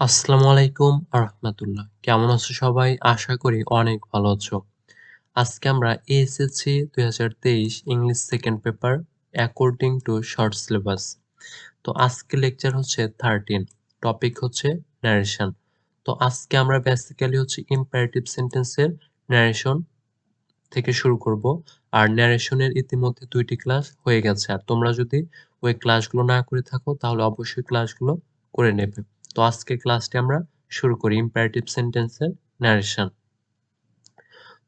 আসসালামু আলাইকুম রাহমাতুল্লাহ। কেমন আছো সবাই? আশা করি অনেক ভালো আছো। আজকে আমরা SSC 2023 English second paper according to short syllabus. তো আজকে লেকচার হচ্ছে 13, টপিক হচ্ছে ন্যারেশন। তো আজকে আমরা বেসিক্যালি হচ্ছে ইম্পারেটিভ সেন্টেন্সের ন্যারেশন থেকে শুরু করব। আর ন্যারেশনের ইতিমধ্যে 2টি ক্লাস হয়ে গেছে। আর তোমরা যদি ওই ক্লাসগুলো না করে থাকো তাহলে অবশ্যই ক্লাসগুলো করে নেবে। তো আজকের ক্লাসটি আমরা শুরু করি ইম্পারেটিভ সেন্টেন্সের ন্যারেশন।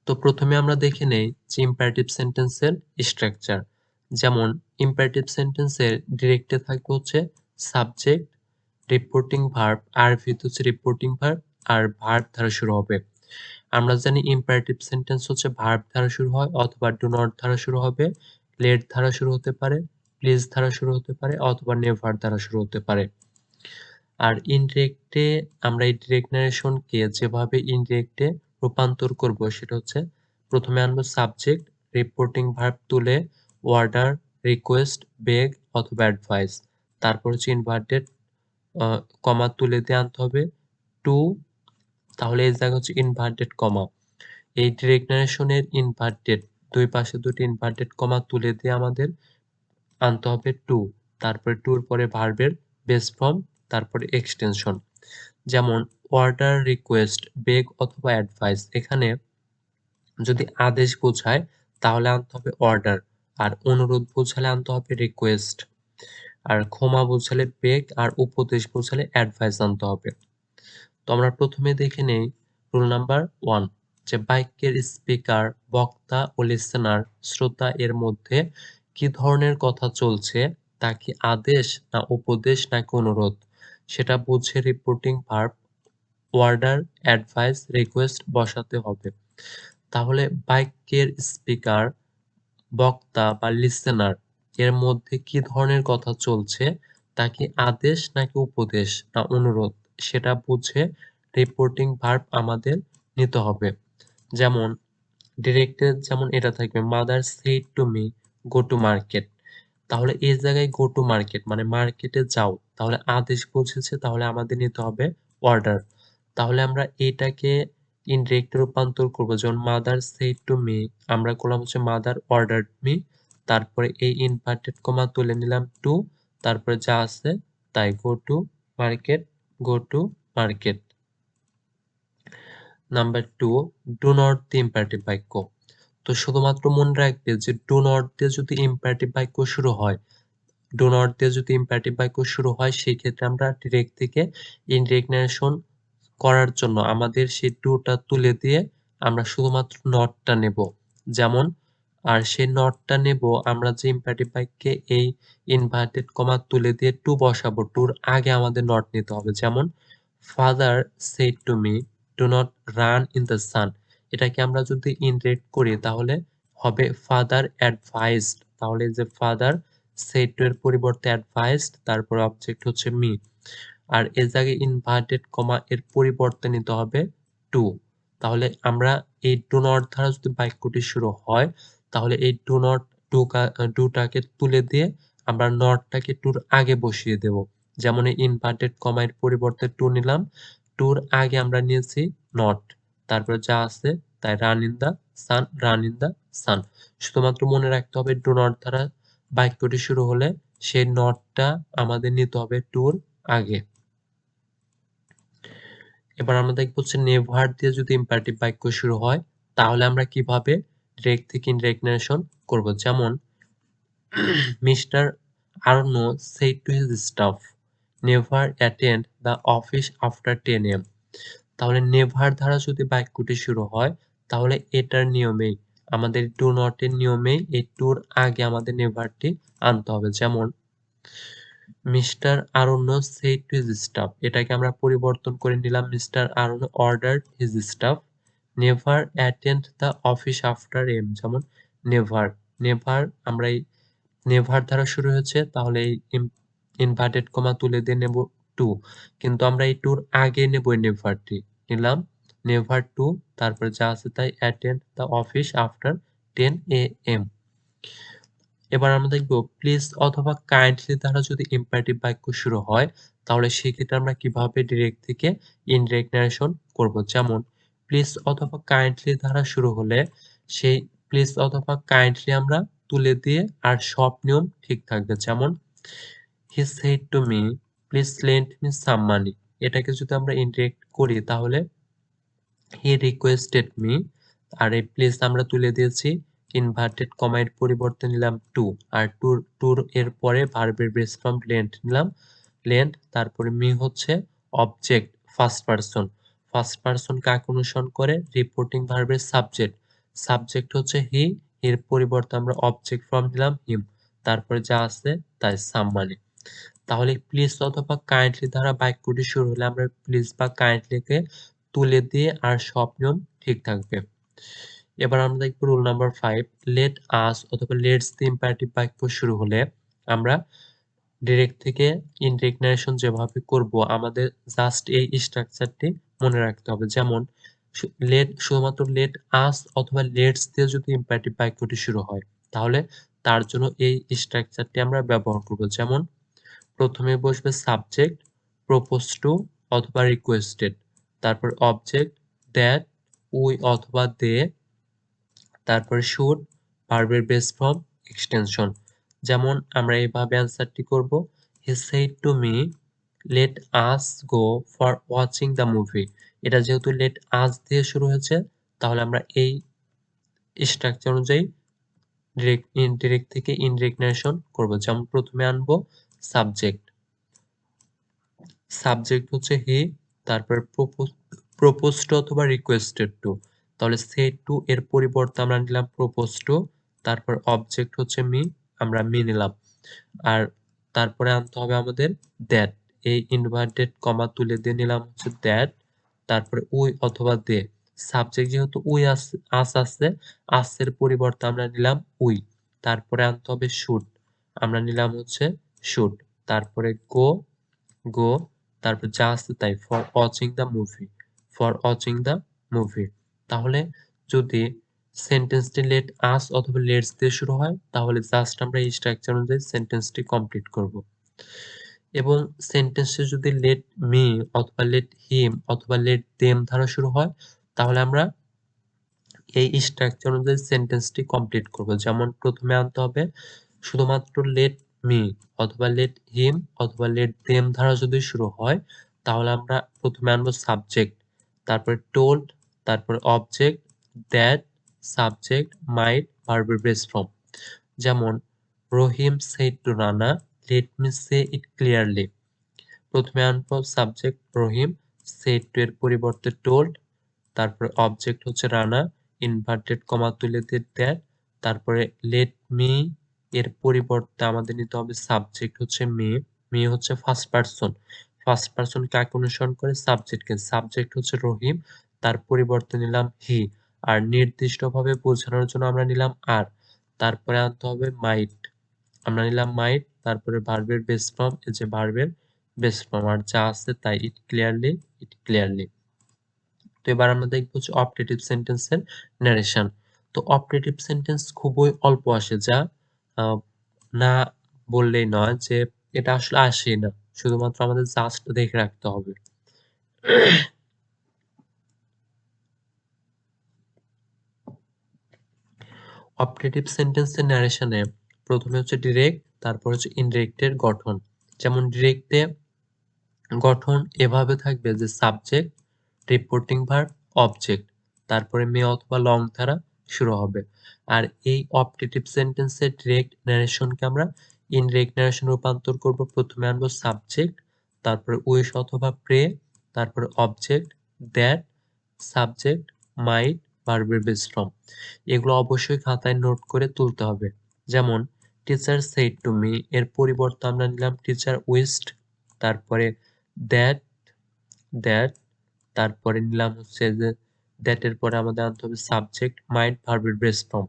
তো প্রথমে আমরা দেখে নেই যে ইম্পারেটিভ সেন্টেন্সের স্ট্রাকচার। যেমন ইম্পারেটিভ সেন্টেন্সের ডিরেক্টে থাকবে হচ্ছে সাবজেক্ট, রিপোর্টিং ভার্ব, আর ভিতর হচ্ছে রিপোর্টিং ভার্ব আর ভার্ব দ্বারা শুরু হবে। আমরা জানি ইম্পারেটিভ সেন্টেন্স হচ্ছে ভার্ব দ্বারা শুরু হয় অথবা ডু নট দ্বারা শুরু হবে, লেট দ্বারা শুরু হতে পারে, প্লিজ দ্বারা শুরু হতে পারে অথবা নেভার দ্বারা শুরু হতে পারে। আর ইনডিরেক্টে আমরা এই ডিরেক্ট ন্যারেশনকে যেভাবে ইনডিরেক্টে রূপান্তর করব সেটা হচ্ছে প্রথমে আনবো সাবজেক্ট, রিপোর্টিং ভার্ব তুলে অর্ডার, রিকোয়েস্ট, বেগ অথবা অ্যাডভাইস। তারপর হচ্ছে ইনভার্টেড কমা তুলে দিয়ে আনতে হবে টু, তাহলে এই জায়গা হচ্ছে ইনভার্টেড কমা। এই ডিরেক্ট ন্যারেশনের ইনভার্টেড দুই পাশে দুটি ইনভার্টেড কমা তুলে দিয়ে আমাদের আনতে হবে টু, তারপরে টুর পরে ভার্বের বেস ফর্ম, তারপরে এক্সটেনশন। যেমন অর্ডার, রিকোয়েস্ট, বেগ অথবা অ্যাডভাইস। এখানে যদি আদেশ বোঝায় তাহলে আনতে হবে অর্ডার, আর অনুরোধ বোঝালে আনতে হবে রিকোয়েস্ট, আর ক্ষমা বোঝালে বেগ, আর উপদেশ বোঝালে অ্যাডভাইস আনতে হবে। তো আমরা প্রথমে দেখে নেই রুল নাম্বার 1, যে বাক্যের স্পিকার, বক্তা ও লিসেনার, শ্রোতা এর মধ্যে কি ধরনের কথা চলছে, তা কি আদেশ না উপদেশ নাকি অনুরোধ, সেটা বুঝে reporting verb order, advice, request বসাতে হবে। তাহলে বাক্যের স্পিকার, বক্তা বা লিসেনার এর মধ্যে কি ধরনের কথা চলছে, তা কি আদেশ নাকি উপদেশ না অনুরোধ, সেটা বুঝে রিপোর্টিং ভার্ব আমাদের নিতে হবে। যেমন ডিরেক্টে যেমন এটা থাকবে mother said to me go to market. তাহলে এই জায়গায় গো টু মার্কেট মানে মার্কেটে যাও, তাহলে আদেশ বুঝেছে, তাহলে আমাদের নিতে হবে অর্ডার। তাহলে আমরা এটাকে ইনডিরেক্টে রূপান্তর করব। যেমন মাদার সেড টু মি, আমরা করলাম হচ্ছে মাদার অর্ডারড মি, তারপরে এই ইনভার্টেড কমা তুলে নিলাম টু, তারপরে যা আছে তাই go to market, go to market. Number 2, do not দিয়ে ইম্পারেটিভ বাক্য। তো শুধুমাত্র মনে রাখবে যে ডু নট দিয়ে যদি ইম্পারেটিভ বাক্য শুরু হয়, ডু নট দিয়ে যদি ইম্পারেটিভ বাক্য শুরু হয় সেই ক্ষেত্রে আমরা ডিরেক্ট থেকে ইনডিরেক্ট ন্যারেশন করার জন্য আমাদের সেই টুটা তুলে দিয়ে আমরা শুধুমাত্র নটটা নেব। যেমন আর সেই নটটা নেব আমরা যে ইম্পারেটিভ বাক্যে এই ইনভার্টেড কমা তুলে দিয়ে টু বসাবো, টুর আগে আমাদের নট নিতে হবে। যেমন father said to me do not run in the sun, এটাকে আমরা যদি ইনডিরেক্ট করি তাহলে হবে ফাদার অ্যাডভাইসড। তাহলে যে ফাদার সেড টু এর পরিবর্তে অ্যাডভাইসড, তারপর অবজেক্ট হচ্ছে মি, আর এর জায়গায় ইনভার্টেড কমা এর পরিবর্তে নিতে হবে টু। তাহলে আমরা এই ডু নট দ্বারা যদি বাক্যটি শুরু হয় তাহলে এই ডু নট ডুটাকে তুলে দিয়ে আমরা নটটাকে টুর আগে বসিয়ে দেব। যেমন এই ইনভার্টেড কমা এর পরিবর্তে টু নিলাম, টুর আগে আমরা নিয়েছি নট, তারপরে যা আছে তাই run in the sun, run in the sun. শুধুমাত্র মনে রাখতে হবে ডু নট দ্বারা বাক্যটি শুরু হলে সেই নটটা আমাদের নিতে হবে টুর আগে। এবার আমরা দেখব হচ্ছে নেভার দিয়ে যদি ইম্পারেটিভ বাক্য শুরু হয় তাহলে আমরা কিভাবে ডিরেক্ট থেকে ইনডিরেক্ট ন্যারেশন করব। যেমন mister আরনো said to his staff never attend the office after 10 am। তাহলে নেভার দ্বারা যদি বাক্যটি শুরু হয় তাহলে এটার নিয়মেই আমাদের ডু নট এর নিয়মেই এই টুর আগে আমাদের নেভারটি আনতে হবে। যেমন mister Aranya said to his staff, এটাকে আমরা পরিবর্তন করে নিলাম mister Aranya ordered his staff never attend the office after m। যেমন নেভার, নেভার আমরা এই নেভার দ্বারা শুরু হয়েছে তাহলে এই ইনভার্টেড কমা তুলে দিয়ে নেব টু, কিন্তু আমরা এই টুর আগে নেব এই নেভারটি, নিলাম নেভার টু, তারপর যা আছে তাই attend the office after 10 am। এবার আমরা দেখব প্লিজ অথবা কাইন্ডলি দ্বারা যদি ইম্পারেটিভ বাক্য শুরু হয় তাহলে সেক্ষেত্রে আমরা কিভাবে ডিরেক্ট থেকে ইনডিরেক্ট ন্যারেশন করব। যেমন প্লিজ অথবা কাইন্ডলি দ্বারা শুরু হলে সেই প্লিজ অথবা কাইন্ডলি আমরা তুলে দিয়ে আর সব নিয়ম ঠিক থাকবে। যেমন he said to me please lend me some money, এটাকে যদি আমরা ইনডিরেক্ট করি তাহলে হি রিকোয়েস্টেড মি, আর এই প্লিজ আমরা তুলে দিয়েছি ইনভার্টেড কমা এর পরিবর্তে নিলাম টু, আর টুর এর পরে ভার্বের বেস ফর্ম লেন্ড নিলাম লেন্ড, তারপরে মি হচ্ছে অবজেক্ট ফার্স্ট পারসন কাকে অনুসরণ করে রিপোর্টিং ভার্বের সাবজেক্ট, সাবজেক্ট হচ্ছে হি, এর পরিবর্তে আমরা অবজেক্ট ফর্ম নিলাম হিম, তারপরে যা আছে তাই সাম মানে। তাহলে প্লিজ অথবা কাইন্ডলি দ্বারা বাক্যটি শুরু হলে আমরা প্লিজ বা কাইন্ডলিকে তুলে দিয়ে আর সব নিয়ম ঠিক থাকবে। এবার আমরা দেখব রুল নাম্বার 5, লেট আস অথবা লেটস দিয়ে ইম্পারেটিভ বাক্য শুরু হলে আমরা ডিরেক্ট থেকে ইনডিরেক্ট ন্যারেশন যেভাবে করব আমাদের জাস্ট এই স্ট্রাকচারটি মনে রাখতে হবে। যেমন শুধুমাত্র লেট আস অথবা লেটস দিয়ে যদি ইম্পারেটিভ বাক্যটি শুরু হয় তাহলে তার জন্য এই স্ট্রাকচারটি আমরা ব্যবহার করব। যেমন প্রথমে বসবে সাবজেক্ট, প্রপোজ টু অথবা রিকোয়েস্টেড, তারপর অবজেক্ট দ্যাট, উই অথবা দে, তারপর শুড, ভার্বের বেস ফর্ম, এক্সটেনশন। যেমন আমরা এইভাবে অ্যান্সারটি করব, হি said to me let us go for watching the movie. এটা যেহেতু লেট আস দিয়ে শুরু হয়েছে তাহলে আমরা এই স্ট্রাকচার অনুযায়ী ডিরেক্ট থেকে ইনডিরেক্ট ন্যারেশন করব। যেমন প্রথমে আনবো সাবজেক্ট, সাবজেক্ট হচ্ছে হি, তারপর প্রপোজ টু অথবা রিকোয়েস্টেড টু, তাহলে সেড টু এর পরিবর্তে আমরা নিলাম প্রপোজ টু, তারপর অবজেক্ট হচ্ছে মি, আমরা মি নিলাম, আর তারপরে আনতে হবে আমাদের দ্যাট, এই ইনভার্টেড কমা তুলে দিয়ে নিলাম হচ্ছে দ্যাট, তারপরে উই অথবা দে, সাবজেক্ট যেহেতু উই আছে আসের পরিবর্তে আমরা নিলাম উই, তারপরে আনতে হবে শুড, আমরা নিলাম হচ্ছে শুড, তারপরে গো, তারপর যা আছে তাই ফর ওয়াচিং দ্য মুভি। তাহলে যদি সেন্টেন্সটি লেট আস অথবা লেটস দিয়ে শুরু হয় তাহলে জাস্ট আমরা এই স্ট্রাকচার অনুযায়ী সেন্টেন্সটি কমপ্লিট করব। এবং সেন্টেন্সটি যদি লেট মি অথবা লেট হিম অথবা লেট দেম দ্বারা শুরু হয় তাহলে আমরা এই স্ট্রাকচার অনুযায়ী সেন্টেন্সটি কমপ্লিট করব। যেমন প্রথমে আনতে হবে শুধুমাত্র লেট মি অথবা লেট হিম অথবা লেট দেম দ্বারা যদি শুরু হয় তাহলে আমরা প্রথমে আনবো সাবজেক্ট, তারপরে টোল্ড, তারপরে অবজেক্ট দ্যাট, সাবজেক্ট মাইট, ভার্বের বেস ফর্ম। যেমন Rahim said to Rana let me say it clearly, প্রথমে আনবো সাবজেক্ট রহিম, সেড টু এর পরিবর্তে টোল্ড, তারপরে অবজেক্ট হচ্ছে রানা, ইনভার্টেড কমা তুলে দিয়ে দ্যাট, তারপরে লেট মি এর পরিবর্তে আমাদের নিতে হবে সাবজেক্ট হচ্ছে মি, মি হচ্ছে ফার্স্ট পারসন কাকে অনুসরণ করে সাবজেক্টকে, সাবজেক্ট হচ্ছে রহিম, তার পরিবর্তে নিলাম হি, আর নির্দিষ্টভাবে বোঝানোর জন্য আমরা নিলাম আর, তারপরে আনতে হবে মাইট, আমরা নিলাম মাইট, তারপরে ভার্বের বেস ফর্ম, এই যে ভার্বের বেস ফর্ম, আর যা আছে তাই ইট ক্লিয়ারলি। তো এবার আমরা দেখবো যে অপটেটিভ সেন্টেন্সের ন্যারেশন। তো অপটেটিভ সেন্টেন্স খুবই অল্প আসে, যা আহ, না বললেই নয় যে এটা আসলে আসেই না, শুধুমাত্র আমাদের জাস্ট দেখে রাখতে হবে। অপটেটিভ সেন্টেন্সের ন্যারেশনে প্রথমে হচ্ছে ডিরেক্ট, তারপর হচ্ছে ইনডিরেক্টের গঠন। যেমন ডিরেক্টে গঠন এভাবে থাকবে যে সাবজেক্ট, রিপোর্টিং ভার্ব, অবজেক্ট, তারপরে মে অথবা লং দ্বারা শুরু হবে। আর এই অপটেটিভ সেন্টেন্সের ডিরেক্ট ন্যারেশনকে আমরা ইনডিরেক্ট ন্যারেশন রূপান্তর করব। প্রথমে আনবো সাবজেক্ট, তারপরে উইশ অথবা প্রে, তারপরে অবজেক্ট দ্যাট, সাবজেক্ট মাইট, ভার্বের বেস ফর্ম। এগুলো অবশ্যই খাতায় নোট করে তুলতে হবে। যেমন টিচার সেড টু মি এর পরিবর্তে আমরা নিলাম টিচার উইশড, তারপরে দ্যাট দ্যাট, তারপরে নিলাম হচ্ছে যে দ্যাট এর পরে আমাদের আনতে হবে সাবজেক্ট মাইট, ভার্বের বেস ফর্ম।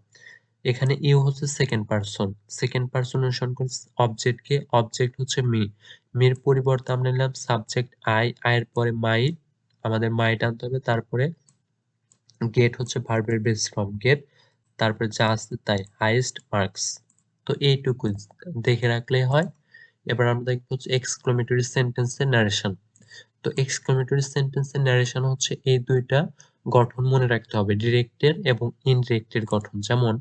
এখানে ইউ হচ্ছে সেকেন্ড পারসন অনুসরণ করে অবজেক্টকে, অবজেক্ট হচ্ছে মি, মির পরিবর্তে আমরা নিলাম সাবজেক্ট আয়ের পরে মাইট, আমাদের মাইট আনতে হবে, তারপরে গেট হচ্ছে ভার্বের বেস ফর্ম গেট, তারপরে যা আছে তাই হাইয়েস্ট মার্কস। তো এইটুকু দেখে রাখলেই হয়। এবার আমরা দেখব হচ্ছে এক্সক্লেমেটরি সেন্টেন্সের ন্যারেশন। তো এক্সক্লেমেটরি সেন্টেন্সের ন্যারেশন হচ্ছে এই দুইটা গঠন মনে রাখতে হবে, ডিরেক্টের এবং ইনডিরেক্টের গঠন। যেমন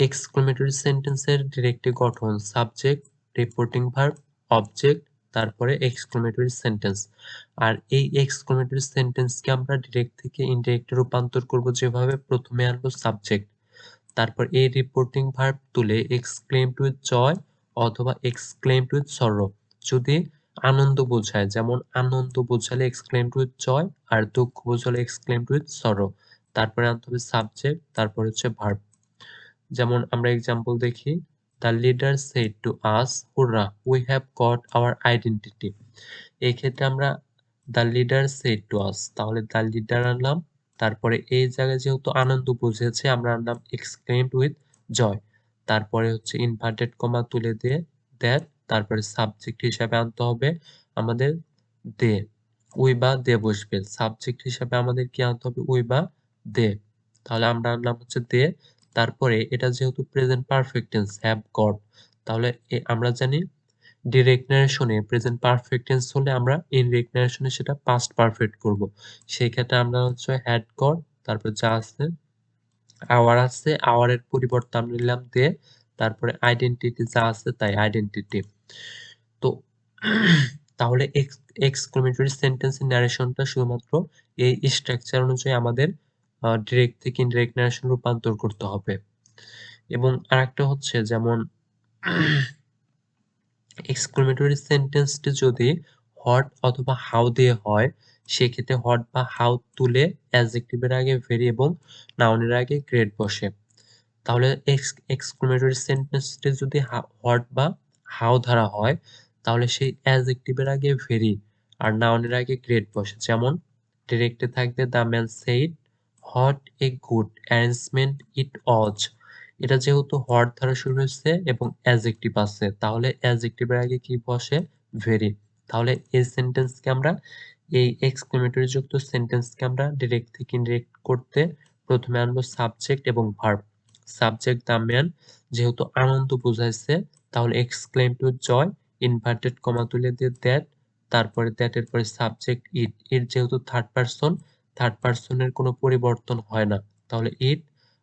এক্সক্লেমেটরি সেন্টেন্সের ডিরেক্টের গঠন সাবজেক্ট, রিপোর্টিং ভার্ব, অবজেক্ট, তারপরে এক্সক্লেমেটরি সেন্টেন্স। আর এই এক্সক্লেমেটরি সেন্টেন্সকে আমরা ডিরেক্ট থেকে ইনডিরেক্টে রূপান্তর করব যেভাবে, প্রথমে আনবো সাবজেক্ট, তারপর এই রিপোর্টিং ভার্ব তুলে এক্সক্লেমড উইথ জয় অথবা এক্সক্লেমড উইথ সরো। যদি আনন্দ বোঝায়, যেমন আনন্দ বোঝালে এক্সক্লেমড উইথ জয়, আর দুঃখ বোঝালে এক্সক্লেমড উইথ সরো। তারপরে আনতে হবে সাবজেক্ট, তারপর হচ্ছে ভার্ব। যেমন আমরা এক্সাম্পল দেখি, the leader said to us হুররা we have got our identity. এই ক্ষেত্রে আমরা the leader said to us, তাহলে দ্য লিডার আনলাম, তারপরে এই জায়গায় যেহেতু আনন্দ বুঝেছে আমরা আনলাম এক্সক্লেমড উইথ জয়, তারপরে হচ্ছে ইনভার্টেড কমা তুলে দিয়ে দ্যাট, তারপরে সাবজেক্ট হিসাবে আনতে হবে আমাদের দে, উই বা দে বসবে। সাবজেক্ট হিসাবে আমাদের কি আনতে হবে, উই বা দে, তাহলে আমরা আনলাম হচ্ছে দে। তারপরে এটা যেহেতু present perfect tense have got, তাহলে আমরা জানি ডিরেক্ট ন্যারেশনে প্রেজেন্ট পারফেক্ট টেন্স হলে আমরা ইনডিরেক্ট ন্যারেশনে সেটা পাস্ট পারফেক্ট করব। সেই ক্ষেত্রে আমরা হচ্ছে হ্যাড গট, তারপর যা আছে আওয়ার আছে, আওয়ারের পরিবর্তে আমরা নিলাম দে, তারপরে আইডেন্টিটি যা আছে তাই আইডেন্টিটি। তো তাহলে এক্সক্লেমেটরি সেন্টেন্সের ন্যারেশনটা শুধুমাত্র এই স্ট্রাকচার অনুযায়ী আমাদের ডিরেক্ট থেকে ইনডিরেক্ট ন্যারেশন রূপান্তর করতে হবে। এবং আরেকটা হচ্ছে যেমন এক্সক্লেমেটরি সেন্টেন্সটি যদি হোয়াট অথবা হাউ দিয়ে হয়, সেক্ষেত্রে হোয়াট বা হাউ তুলে অ্যাডজেক্টিভের আগে ভেরি এবং নাউনের আগে গ্রেড বসে। তাহলে এক্সক্লেমেটরি সেন্টেন্সটি যদি হোয়াট বা হাউ দ্বারা হয়, তাহলে সেই অ্যাডজেক্টিভের আগে ভেরি আর নাউনের আগে গ্রেড বসে। যেমন ডিরেক্টে থাকবে the man said what a good arrangement it was. এটা যেহেতু হোয়াট দ্বারা শুরু হয়েছে এবং অ্যাডজেক্টিভ আছে, তাহলে অ্যাডজেক্টিভের আগে কি বসে, ভেরি। তাহলে এই সেন্টেন্সকে আমরা, এই এক্সক্লেমেটরি যুক্ত সেন্টেন্সকে আমরা ডিরেক্ট থেকে ইনডিরেক্ট করতে প্রথমে আনবো সাবজেক্ট এবং ভার্ব। সাবজেক্ট দ্য ম্যান, যেহেতু আনন্দ বোঝাইছে, তাহলে এক্সক্লেম টু জয়, ইনভার্টেড কমা তুলে দিয়ে দ্যাট, তারপরে দ্যাট এর পরে সাবজেক্ট ইট, ইট যেহেতু থার্ড পারসন, থার্ড পারসনের কোনো পরিবর্তন হয় না, তাহলে ইট।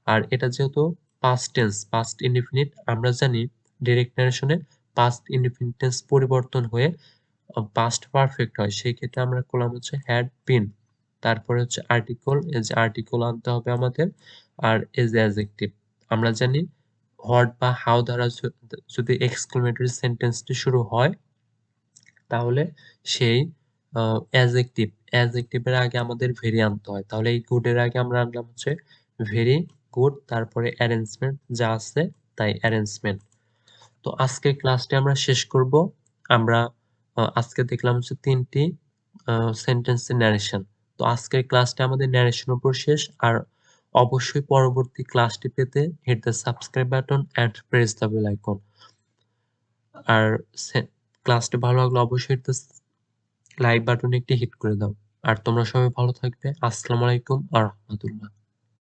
আর এটা যেহেতু পাস্ট টেন্স, পাস্ট ইনডিফিনিট, আমরা জানি ডিরেক্ট ন্যারেশনে পাস্ট ইনডিফিনিট টেন্স পরিবর্তন হয়ে পাস্ট পারফেক্ট হয়, সেই ক্ষেত্রে আমরা করলাম হচ্ছে হ্যাড বিন, তারপরে হচ্ছে আর্টিকল, এই যে আর্টিকল আনতে হবে আমাদের, আর এজ অ্যাডজেক্টিভ। আমরা জানি হোয়াট বা হাউ দ্বারা যদি এক্সক্লেমেটরি সেন্টেন্সটি শুরু হয়, তাহলে সেই অ্যাডজেক্টিভ, অ্যাডজেক্টিভের আগে আমাদের ভেরি আনতে হয়। তাহলে এই গুডের আগে আমরা আনলাম হচ্ছে ভেরি গুড, তারপরে অ্যারেঞ্জমেন্ট যা আছে তাই অ্যারেঞ্জমেন্ট। তো আজকের ক্লাসটি আমরা শেষ করব। আমরা আজকে দেখলাম হচ্ছে ৩টি সেন্টেন্সের ন্যারেশন। তো আজকের ক্লাসটা আমাদের ন্যারেশন উপর শেষ। আর অবশ্যই পরবর্তী ক্লাসটি পেতে hit the subscribe button and press the bell icon. আর ক্লাসটি ভালো লাগলে অবশ্যই হিট দ্য লাইক বাটনে একটি হিট করে দাও। আর তোমরা সবাই ভালো থাকবে। আসসালামু আলাইকুম ওয়া রাহমাতুল্লাহ।